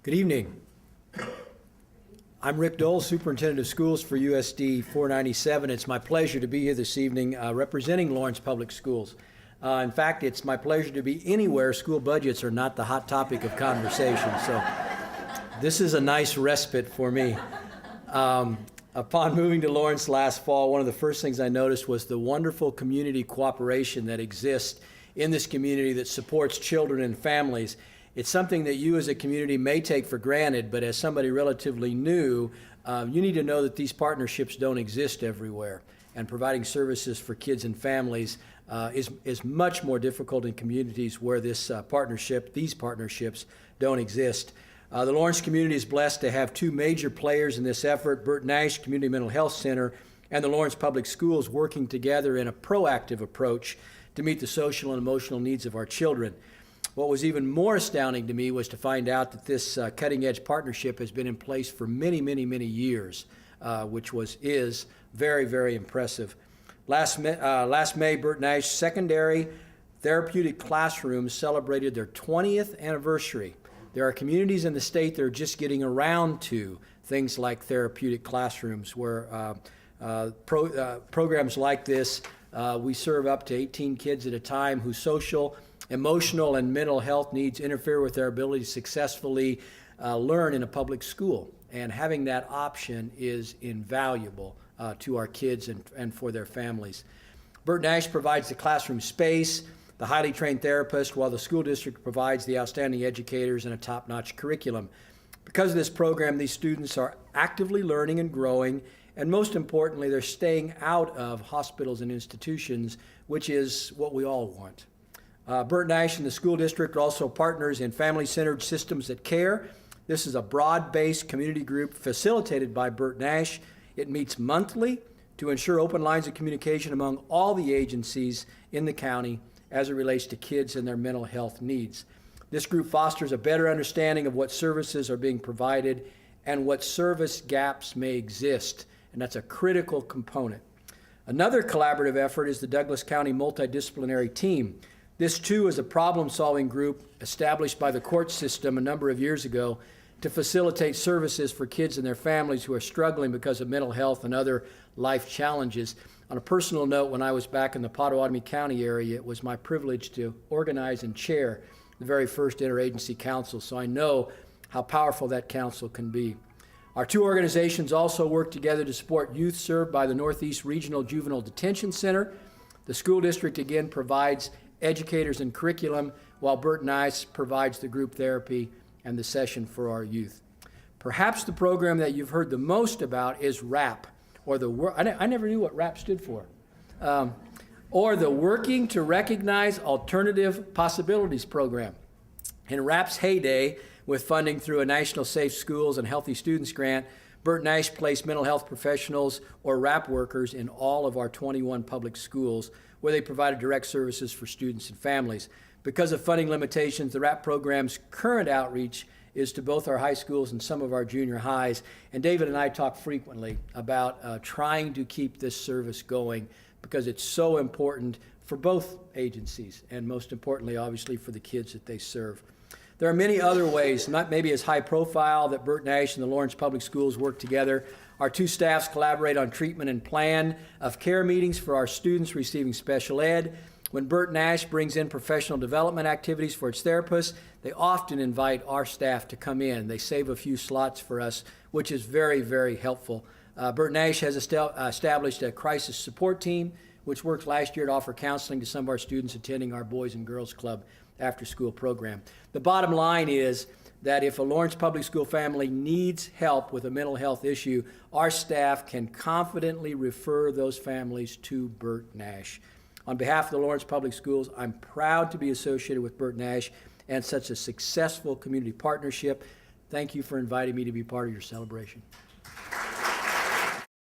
Good evening. I'm Rick Dole, Superintendent of Schools for USD 497. It's my pleasure to be here this evening representing Lawrence Public Schools. In fact, it's my pleasure to be anywhere school budgets are not the hot topic of conversation. So this is a nice respite for me. Upon moving to Lawrence last fall, one of the first things I noticed was the wonderful community cooperation that exists in this community that supports children and families. It's something that you as a community may take for granted, but as somebody relatively new, you need to know that these partnerships don't exist everywhere. And providing services for kids and families is much more difficult in communities where these partnerships don't exist. The Lawrence community is blessed to have two major players in this effort, Bert Nash Community Mental Health Center and the Lawrence Public Schools working together in a proactive approach to meet the social and emotional needs of our children. What was even more astounding to me was to find out that this cutting-edge partnership has been in place for many, many, many years, which is very, very impressive. Last May, Bert Nash Secondary Therapeutic Classrooms celebrated their 20th anniversary. There are communities in the state that are just getting around to things like therapeutic classrooms where programs like this, we serve up to 18 kids at a time whose social, emotional, and mental health needs interfere with their ability to successfully learn in a public school. And having that option is invaluable to our kids and for their families. Bert Nash provides the classroom space, the highly trained therapist, while the school district provides the outstanding educators and a top-notch curriculum. Because of this program, these students are actively learning and growing, and most importantly, they're staying out of hospitals and institutions, which is what we all want. Bert Nash and the school district are also partners in family-centered systems that care. This is a broad-based community group facilitated by Bert Nash. It meets monthly to ensure open lines of communication among all the agencies in the county as it relates to kids and their mental health needs. This group fosters a better understanding of what services are being provided and what service gaps may exist, and that's a critical component. Another collaborative effort is the Douglas County Multidisciplinary Team. This, too, is a problem-solving group established by the court system a number of years ago to facilitate services for kids and their families who are struggling because of mental health and other life challenges. On a personal note, when I was back in the Pottawatomie County area, it was my privilege to organize and chair the very first interagency council, so I know how powerful that council can be. Our two organizations also work together to support youth served by the Northeast Regional Juvenile Detention Center. The school district again provides educators and curriculum, while Bert Nash provides the group therapy and the session for our youth. Perhaps the program that you've heard the most about is WRAP, or I never knew what WRAP stood for, or the Working to Recognize Alternative Possibilities program. In WRAP's heyday, with funding through a National Safe Schools and Healthy Students grant, Bert Nash placed mental health professionals or WRAP workers in all of our 21 public schools where they provided direct services for students and families. Because of funding limitations, the WRAP program's current outreach is to both our high schools and some of our junior highs. And David and I talk frequently about trying to keep this service going because it's so important for both agencies and most importantly, obviously, for the kids that they serve. There are many other ways, not maybe as high profile, that Bert Nash and the Lawrence Public Schools work together. Our two staffs collaborate on treatment and plan of care meetings for our students receiving special ed. When Bert Nash brings in professional development activities for its therapists, they often invite our staff to come in. They save a few slots for us, which is very, very helpful. Bert Nash has established a crisis support team, which worked last year to offer counseling to some of our students attending our Boys and Girls Club after-school program. The bottom line is that if a Lawrence Public School family needs help with a mental health issue, our staff can confidently refer those families to Bert Nash. On behalf of the Lawrence Public Schools, I'm proud to be associated with Bert Nash and such a successful community partnership. Thank you for inviting me to be part of your celebration.